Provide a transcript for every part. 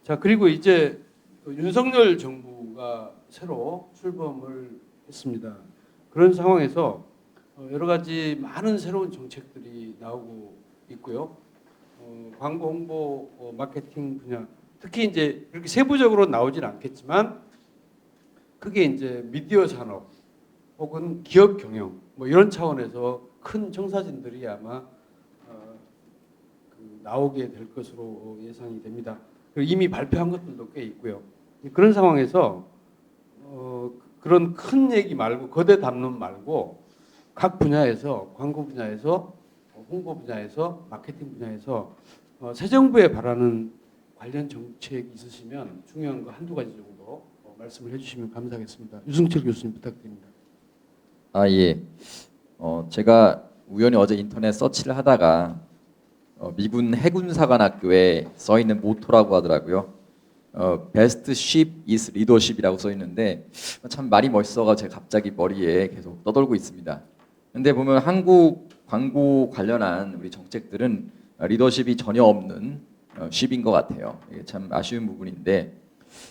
자, 그리고 이제 윤석열 정부가 새로 출범을 했습니다. 그런 상황에서 여러 가지 많은 새로운 정책들이 나오고 있고요. 광고 홍보, 마케팅 분야, 특히 이제 그렇게 세부적으로 나오진 않겠지만 크게 이제 미디어 산업 혹은 기업 경영 뭐 이런 차원에서 큰 청사진들이 아마 나오게 될 것으로 예상이 됩니다. 그리고 이미 발표한 것들도 꽤 있고요. 그런 상황에서 그런 큰 얘기 말고 거대 담론 말고 각 분야에서 광고 분야에서 홍보 분야에서 마케팅 분야에서 새 정부에 바라는 관련 정책이 있으시면 중요한 거 한두 가지 정도 말씀을 해주시면 감사하겠습니다. 유승철 교수님 부탁드립니다. 예. 제가 우연히 어제 인터넷 서치를 하다가 미군 해군사관학교에 써 있는 모토라고 하더라고요. Best ship is leadership이라고 써 있는데 참 말이 멋있어가 제가 갑자기 머리에 계속 떠돌고 있습니다. 근데 보면 한국 광고 관련한 우리 정책들은 리더십이 전혀 없는 ship인 것 같아요. 이게 참 아쉬운 부분인데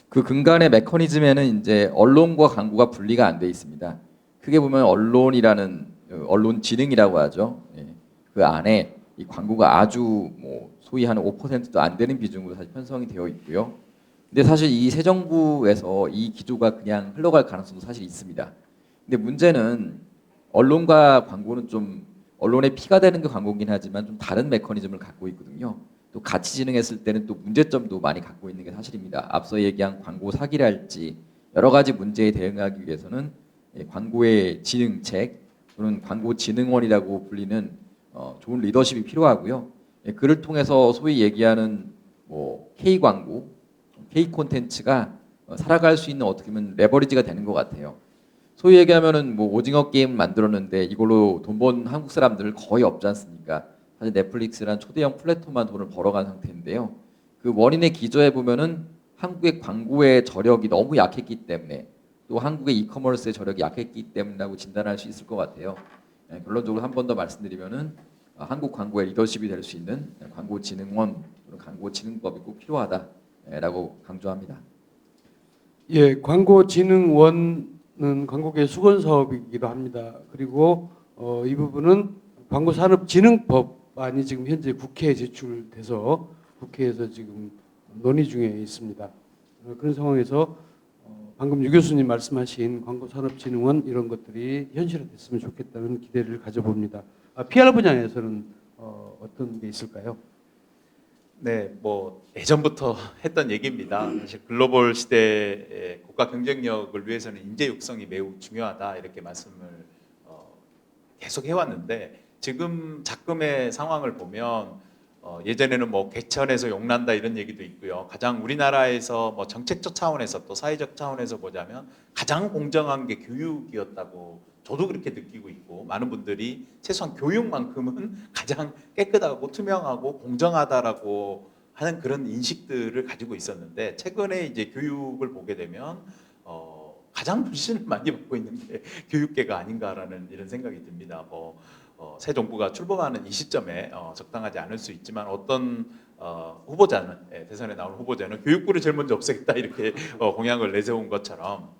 그 근간의 메커니즘에는 이제 언론과 광고가 분리가 안 돼 있습니다. 크게 보면 언론이라는 언론 지능이라고 하죠. 그 안에 이 광고가 아주 뭐 소위 한 5%도 안 되는 비중으로 사실 편성이 되어 있고요. 근데 사실 이 새 정부에서 이 기조가 그냥 흘러갈 가능성도 사실 있습니다. 근데 문제는 언론과 광고는 좀 언론의 피가 되는 게 광고긴 하지만 좀 다른 메커니즘을 갖고 있거든요. 또 같이 진행했을 때는 또 문제점도 많이 갖고 있는 게 사실입니다. 앞서 얘기한 광고 사기랄지 여러 가지 문제에 대응하기 위해서는 광고의 진흥책 또는 광고진흥원이라고 불리는 좋은 리더십이 필요하고요. 그를 통해서 소위 얘기하는 뭐 K 광고, K 콘텐츠가 살아갈 수 있는 어떻게 보면 레버리지가 되는 것 같아요. 소위 얘기하면은 뭐 오징어 게임 만들었는데 이걸로 돈 번 한국 사람들 거의 없지 않습니까? 사실 넷플릭스란 초대형 플랫폼만 돈을 벌어간 상태인데요. 그 원인의 기저에 보면은 한국의 광고의 저력이 너무 약했기 때문에 또 한국의 이커머스의 저력이 약했기 때문이라고 진단할 수 있을 것 같아요. 결론적으로 한 번 더 말씀드리면은 한국 광고의 리더십이 될 수 있는 광고진흥원, 광고진흥법이 꼭 필요하다라고 강조합니다. 예, 광고진흥원은 광고계 수건 사업이기도 합니다. 그리고 이 부분은 광고산업진흥법안이 지금 현재 국회에 제출돼서 국회에서 지금 논의 중에 있습니다. 그런 상황에서 방금 유 교수님 말씀하신 광고산업진흥원 이런 것들이 현실화됐으면 좋겠다는 기대를 가져봅니다. PR 분야에서는 어떤 게 있을까요? 네, 뭐 예전부터 했던 얘기입니다. 사실 글로벌 시대의 국가 경쟁력을 위해서는 인재 육성이 매우 중요하다 이렇게 말씀을 계속 해왔는데 지금 작금의 상황을 보면 예전에는 뭐 개천에서 용난다 이런 얘기도 있고요. 가장 우리나라에서 뭐 정책적 차원에서 또 사회적 차원에서 보자면 가장 공정한 게 교육이었다고 저도 그렇게 느끼고 있고 많은 분들이 최소한 교육만큼은 가장 깨끗하고 투명하고 공정하다라고 하는 그런 인식들을 가지고 있었는데 최근에 이제 교육을 보게 되면 가장 불신을 많이 받고 있는 게 교육계가 아닌가라는 이런 생각이 듭니다. 새 정부가 출범하는 이 시점에 적당하지 않을 수 있지만 어떤 후보자는 대선에 나온 후보자는 교육부를 제일 먼저 없애겠다 이렇게 공약을 내세운 것처럼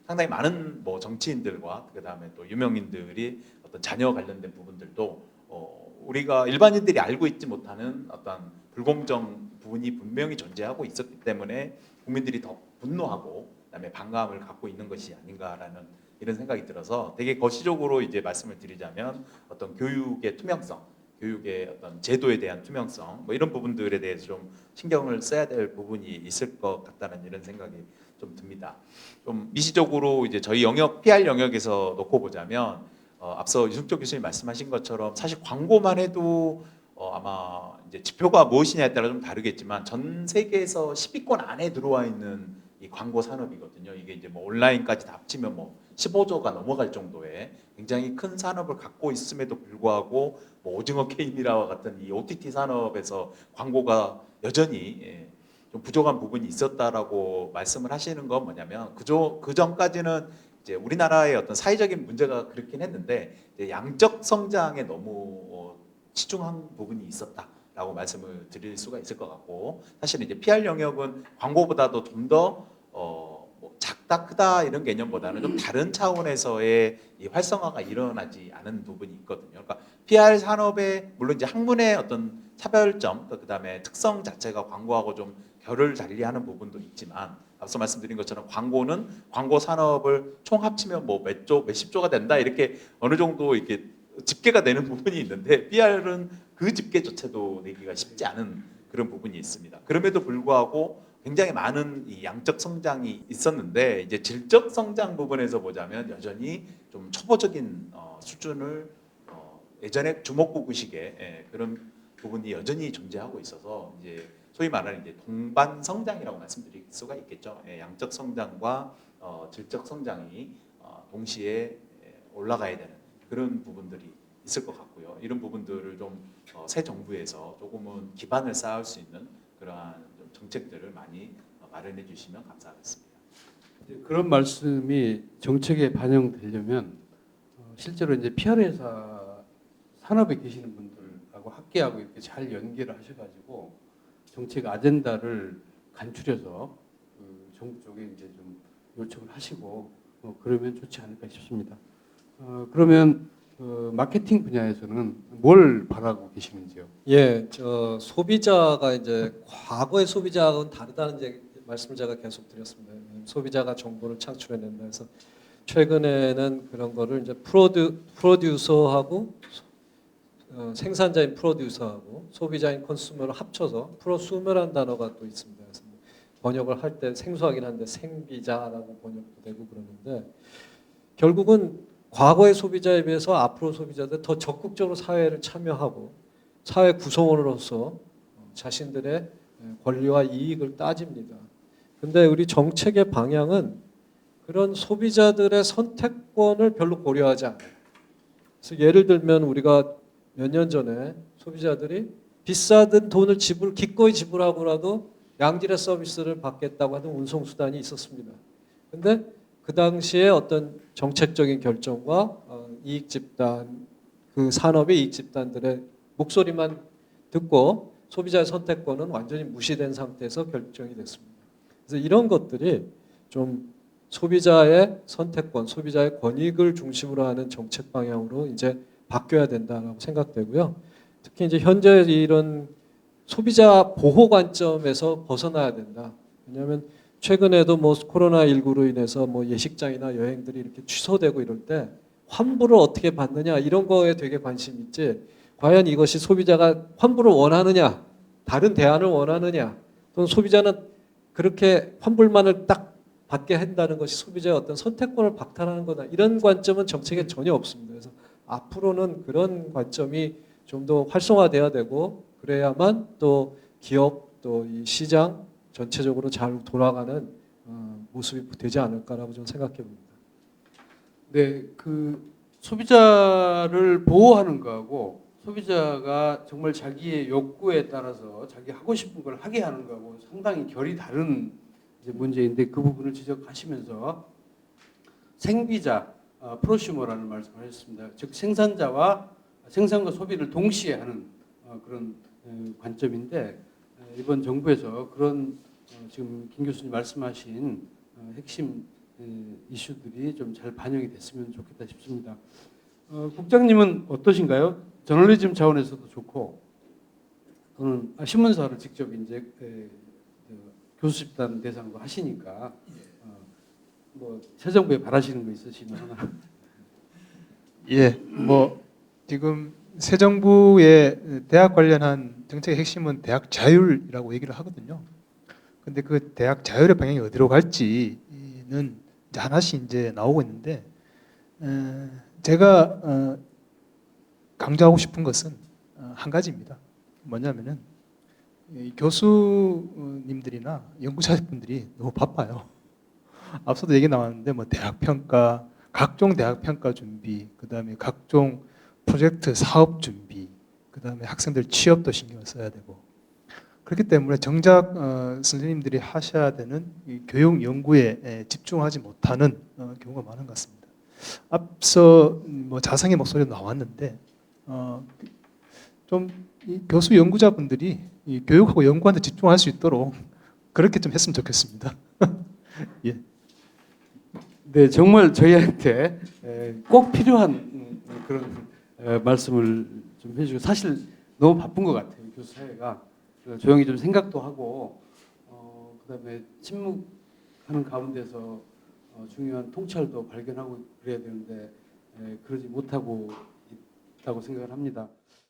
상당히 많은 뭐 정치인들과 그 다음에 또 유명인들이 어떤 자녀 관련된 부분들도 우리가 일반인들이 알고 있지 못하는 어떤 불공정 부분이 분명히 존재하고 있었기 때문에 국민들이 더 분노하고 그다음에 반감을 갖고 있는 것이 아닌가라는 이런 생각이 들어서 되게 거시적으로 이제 말씀을 드리자면 어떤 교육의 투명성, 교육의 어떤 제도에 대한 투명성 뭐 이런 부분들에 대해서 좀 신경을 써야 될 부분이 있을 것 같다는 이런 생각이 좀 듭니다. 좀 미시적으로 이제 저희 영역 PR 영역에서 놓고 보자면 앞서 유승철 교수님 말씀하신 것처럼 사실 광고만 해도 아마 이제 지표가 무엇이냐에 따라 좀 다르겠지만 전 세계에서 10위권 안에 들어와 있는 이 광고 산업이거든요. 이게 이제 뭐 온라인까지 다 합치면 뭐 15조가 넘어갈 정도의 굉장히 큰 산업을 갖고 있음에도 불구하고 뭐 오징어 게임이라와 같은 이 OTT 산업에서 광고가 여전히 좀 부족한 부분이 있었다라고 말씀을 하시는 건 뭐냐면 그 전까지는 이제 우리나라의 어떤 사회적인 문제가 그렇긴 했는데 양적 성장에 너무 치중한 부분이 있었다라고 라고 말씀을 드릴 수가 있을 것 같고, 사실은 이제 PR 영역은 광고보다도 좀 더 뭐 작다 크다 이런 개념보다는 좀 다른 차원에서의 이 활성화가 일어나지 않은 부분이 있거든요. 그러니까 PR 산업의 물론 이제 학문의 어떤 차별점, 그다음에 특성 자체가 광고하고 좀 결을 달리하는 부분도 있지만, 앞서 말씀드린 것처럼 광고는 광고 산업을 총 합치면 뭐 몇십 조가 된다 이렇게 어느 정도 이렇게 집계가 되는 부분이 있는데, PR은 그 집계조차도 내기가 쉽지 않은 그런 부분이 있습니다. 그럼에도 불구하고 굉장히 많은 이 양적 성장이 있었는데, 이제 질적 성장 부분에서 보자면 여전히 좀 초보적인 수준을 예전에 주먹구구식의 그런 부분이 여전히 존재하고 있어서, 이제 소위 말하는 이제 동반 성장이라고 말씀드릴 수가 있겠죠. 양적 성장과 질적 성장이 동시에 올라가야 되는 그런 부분들이 있을 것 같고요. 이런 부분들을 좀 새 정부에서 조금은 기반을 쌓을 수 있는 그러한 좀 정책들을 많이 마련해 주시면 감사하겠습니다. 이제 그런 말씀이 정책에 반영되려면 실제로 이제 PR 회사 산업에 계시는 분들하고 학계하고 이렇게 잘 연계를 하셔가지고 정책 아젠다를 간추려서 정부 쪽에 이제 좀 요청을 하시고 그러면 좋지 않을까 싶습니다. 그러면 마케팅 분야에서는 뭘 바라고 계시는지요? 예, 저 소비자가 이제 과거의 소비자하고는 다르다는 이제 말씀을 제가 계속 드렸습니다. 소비자가 정보를 창출해낸다 해서 최근에는 그런 거를 이제 프로듀서하고 생산자인 프로듀서하고 소비자인 컨슈머를 합쳐서 프로수머라는 단어가 또 있습니다. 그래서 번역을 할 때 생소하긴 한데 생비자라고 번역도 되고 그러는데, 결국은 과거의 소비자에 비해서 앞으로 소비자들 더 적극적으로 사회를 참여하고 사회 구성원으로서 자신들의 권리와 이익을 따집니다. 근데 우리 정책의 방향은 그런 소비자들의 선택권을 별로 고려하지 않아요. 그래서 예를 들면 우리가 몇 년 전에 소비자들이 비싸든 돈을 기꺼이 지불하고라도 양질의 서비스를 받겠다고 하는 운송수단이 있었습니다. 근데 그 당시에 어떤 정책적인 결정과 이익 집단, 그 산업의 이익 집단들의 목소리만 듣고 소비자의 선택권은 완전히 무시된 상태에서 결정이 됐습니다. 그래서 이런 것들이 좀 소비자의 선택권, 소비자의 권익을 중심으로 하는 정책 방향으로 이제 바뀌어야 된다고 생각되고요. 특히 이제 현재 이런 소비자 보호 관점에서 벗어나야 된다. 왜냐하면 최근에도 뭐 코로나19로 인해서 뭐 예식장이나 여행들이 이렇게 취소되고 이럴 때 환불을 어떻게 받느냐 이런 거에 되게 관심이 있지, 과연 이것이 소비자가 환불을 원하느냐, 다른 대안을 원하느냐, 또는 소비자는 그렇게 환불만을 딱 받게 한다는 것이 소비자의 어떤 선택권을 박탈하는 거다, 이런 관점은 정책에 전혀 없습니다. 그래서 앞으로는 그런 관점이 좀 더 활성화돼야 되고, 그래야만 또 기업 또 이 시장 전체적으로 잘 돌아가는 모습이 되지 않을까라고 저는 생각해 봅니다. 네, 그 소비자를 보호하는 거하고 소비자가 정말 자기의 욕구에 따라서 자기 하고 싶은 걸 하게 하는 거하고 상당히 결이 다른 이제 문제인데, 그 부분을 지적하시면서 생비자, 프로슈머라는 말씀을 하셨습니다. 즉 생산자와 생산과 소비를 동시에 하는 그런 관점인데, 이번 정부에서 그런 지금 김 교수님 말씀하신 핵심 이슈들이 좀 잘 반영이 됐으면 좋겠다 싶습니다. 국장님은 어떠신가요? 저널리즘 차원에서도 좋고, 또는 신문사를 직접 이제 교수 집단 대상으로 하시니까 뭐 새 정부에 바라시는 거 있으시면 하나. 예, 뭐 지금 새 정부의 대학 관련한 정책의 핵심은 대학 자율이라고 얘기를 하거든요. 근데 그 대학 자율의 방향이 어디로 갈지는 이제 하나씩 이제 나오고 있는데, 제가 강조하고 싶은 것은 한 가지입니다. 뭐냐면은 교수님들이나 연구자분들이 너무 바빠요. 앞서도 얘기 나왔는데 뭐 대학 평가, 각종 대학 평가 준비, 그다음에 각종 프로젝트 사업 준비, 그다음에 학생들 취업도 신경을 써야 되고, 그렇기 때문에 정작 선생님들이 하셔야 되는 이 교육 연구에 집중하지 못하는 경우가 많은 것 같습니다. 앞서 뭐 자성의 목소리도 나왔는데 좀 이 교수 연구자분들이 이 교육하고 연구한테 집중할 수 있도록 그렇게 좀 했으면 좋겠습니다. 예. 네, 정말 저희한테 꼭 필요한 그런 말씀을 좀 해주고 사실 너무 바쁜 것 같아요 교수 사회가. 그래서 조용히 좀 생각도 하고 그다음에 침묵하는 가운데서 중요한 통찰도 발견하고 그래야 되는데 그러지 못하고 있다고 생각을 합니다.